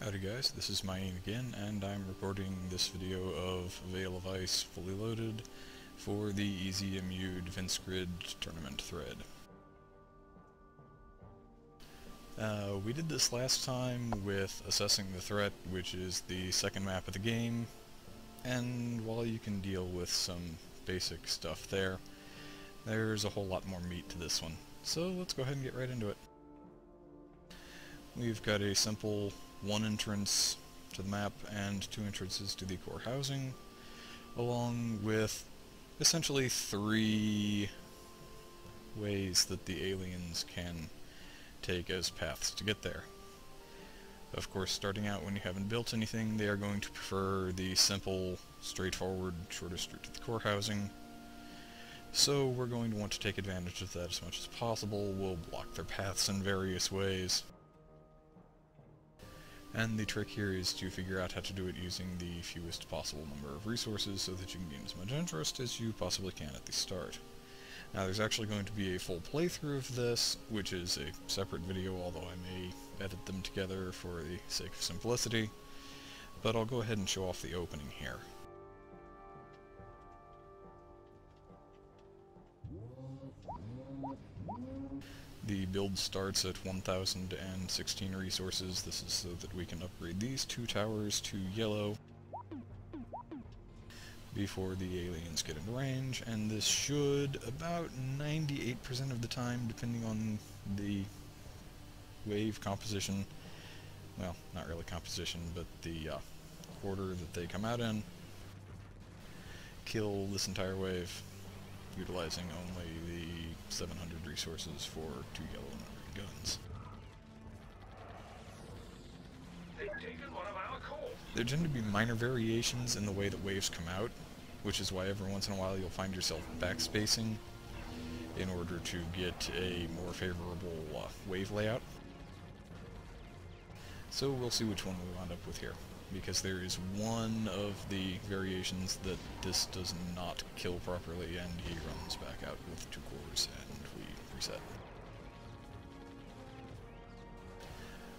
Howdy guys, this is Maine again, and I'm recording this video of Veil of Ice fully loaded for the EZMU Defense Grid Tournament thread. We did this last time with assessing the threat, which is the second map of the game, and while you can deal with some basic stuff there, there's a whole lot more meat to this one. So let's go ahead and get right into it. We've got a simple one entrance to the map and two entrances to the core housing, along with essentially three ways that the aliens can take as paths to get there. Of course, starting out when you haven't built anything, they are going to prefer the simple, straightforward, shortest route to the core housing. So we're going to want to take advantage of that as much as possible. We'll block their paths in various ways. And the trick here is to figure out how to do it using the fewest possible number of resources so that you can gain as much interest as you possibly can at the start. Now there's actually going to be a full playthrough of this, which is a separate video, although I may edit them together for the sake of simplicity. But I'll go ahead and show off the opening here. The build starts at 1,016 resources. This is so that we can upgrade these two towers to yellow before the aliens get into range, and this should, about 98% of the time, depending on the wave composition, well, not really composition, but the order that they come out in, kill this entire wave, utilizing only the 700 resources for two yellow and red guns. There tend to be minor variations in the way that waves come out, which is why every once in a while you'll find yourself backspacing in order to get a more favorable wave layout. So we'll see which one we wind up with here, because there is one of the variations that this does not kill properly, and he runs back out with two cores, and we reset.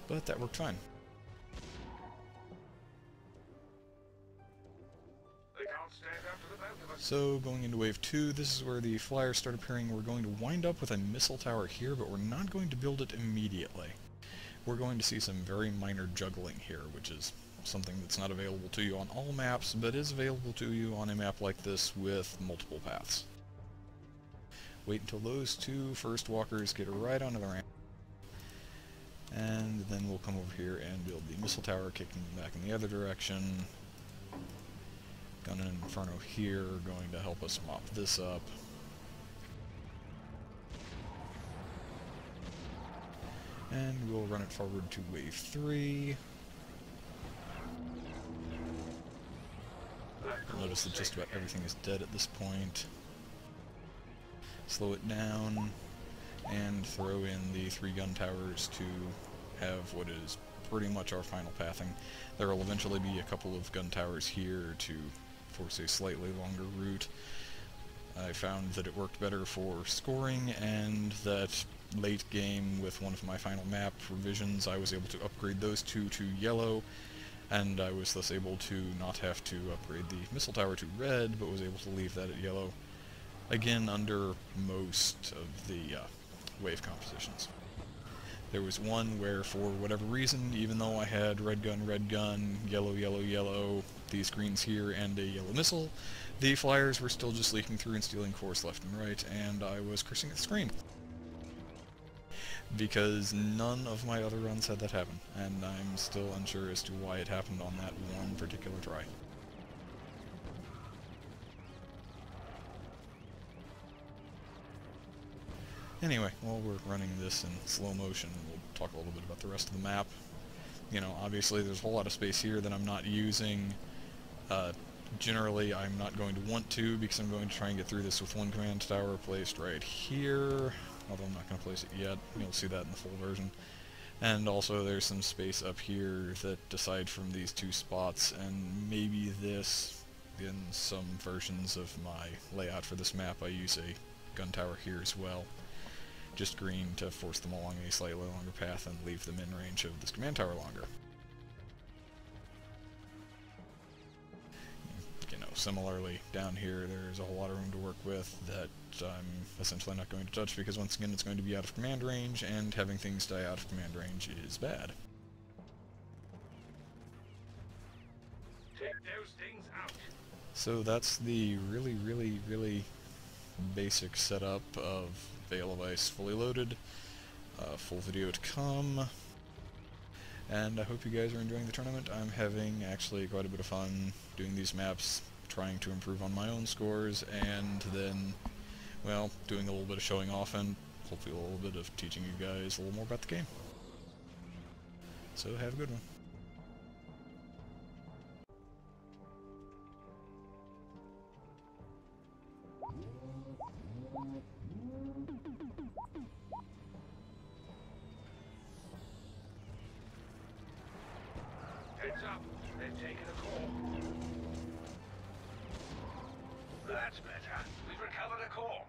But that worked fine. So, going into Wave 2, this is where the flyers start appearing. We're going to wind up with a missile tower here, but we're not going to build it immediately. We're going to see some very minor juggling here, which is something that's not available to you on all maps, but is available to you on a map like this with multiple paths. Wait until those two first walkers get right onto the ramp, and then we'll come over here and build the missile tower, kicking them back in the other direction. Gun and Inferno here, going to help us mop this up. And we'll run it forward to Wave 3. You'll notice that just about everything is dead at this point. Slow it down, and throw in the 3 gun towers to have what is pretty much our final pathing. There will eventually be a couple of gun towers here to force a slightly longer route. I found that it worked better for scoring, and that late game with one of my final map revisions I was able to upgrade those two to yellow, and I was thus able to not have to upgrade the missile tower to red, but was able to leave that at yellow, again under most of the wave compositions. There was one where, for whatever reason, even though I had red gun, yellow, yellow, yellow, these greens here, and a yellow missile, the flyers were still just leaking through and stealing cores left and right, and I was cursing at the screen. Because none of my other runs had that happen, and I'm still unsure as to why it happened on that one particular try. Anyway, while we're running this in slow motion, we'll talk a little bit about the rest of the map. You know, obviously there's a whole lot of space here that I'm not using. Generally, I'm not going to want to, because I'm going to try and get through this with one command tower placed right here, although I'm not going to place it yet. You'll see that in the full version. And also there's some space up here that, aside from these two spots, and maybe this, in some versions of my layout for this map, I use a gun tower here as well. Just green to force them along a slightly longer path and leave them in range of this command tower longer. similarly, down here there's a whole lot of room to work with that I'm essentially not going to touch because once again it's going to be out of command range, and having things die out of command range is bad. Take those things out. So that's the really basic setup of Veil of Ice fully loaded. Full video to come. And I hope you guys are enjoying the tournament. I'm having actually quite a bit of fun doing these maps, trying to improve on my own scores, and then, well, doing a little bit of showing off and hopefully a little bit of teaching you guys a little more about the game. So have a good one. Heads up. They've taken a call. That's better. We've recovered a call.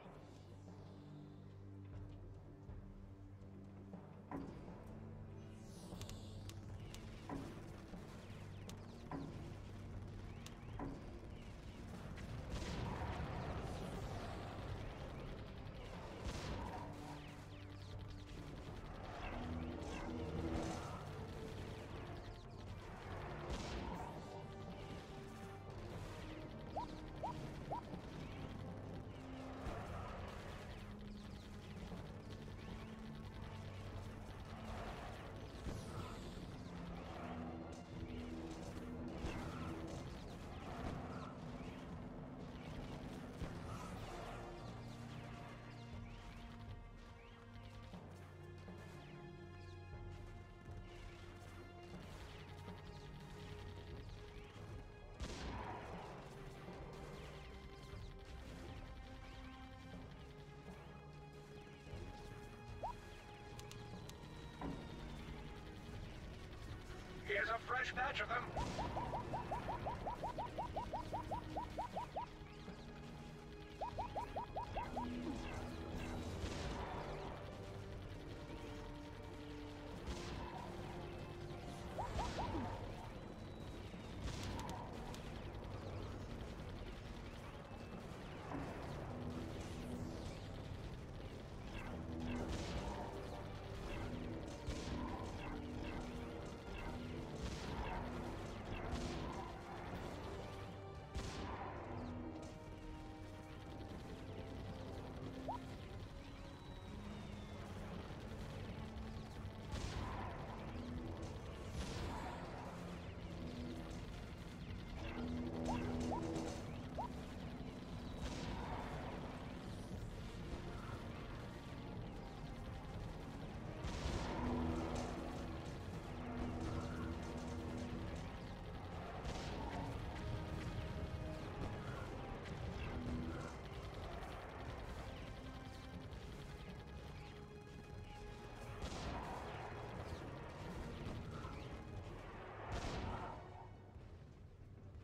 Here's a fresh batch of them.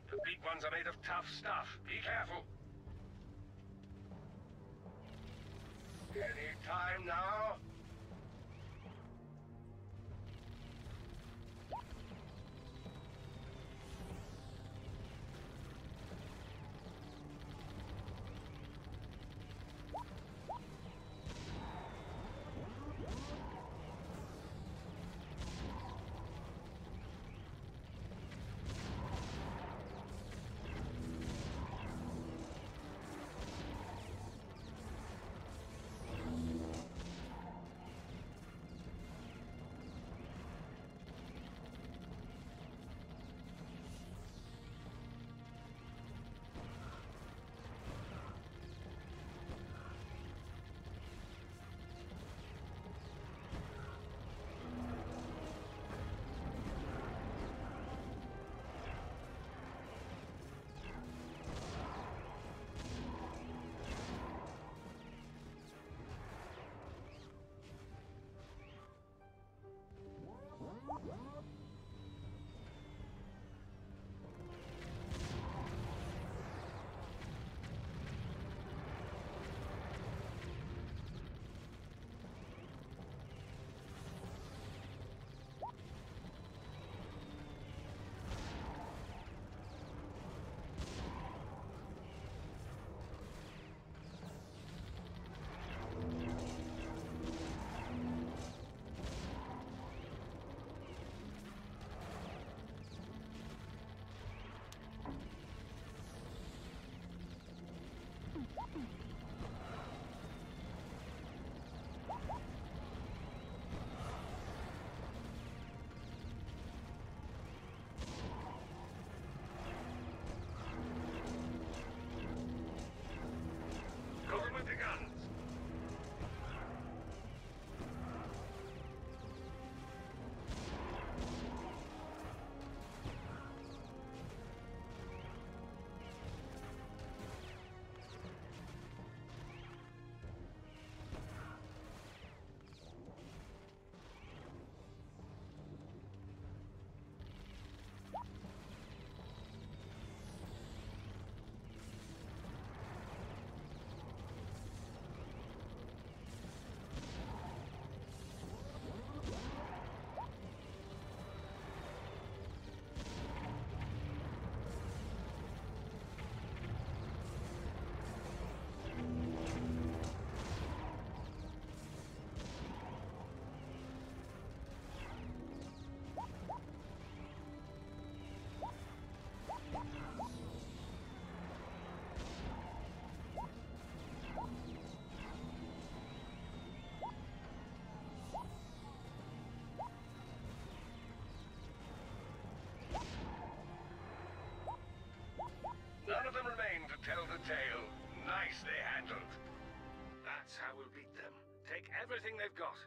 The big ones are made of tough stuff. Be careful. Any time now? Cover with the guns. None of them remain to tell the tale. Nicely handled. That's how we'll beat them. Take everything they've got.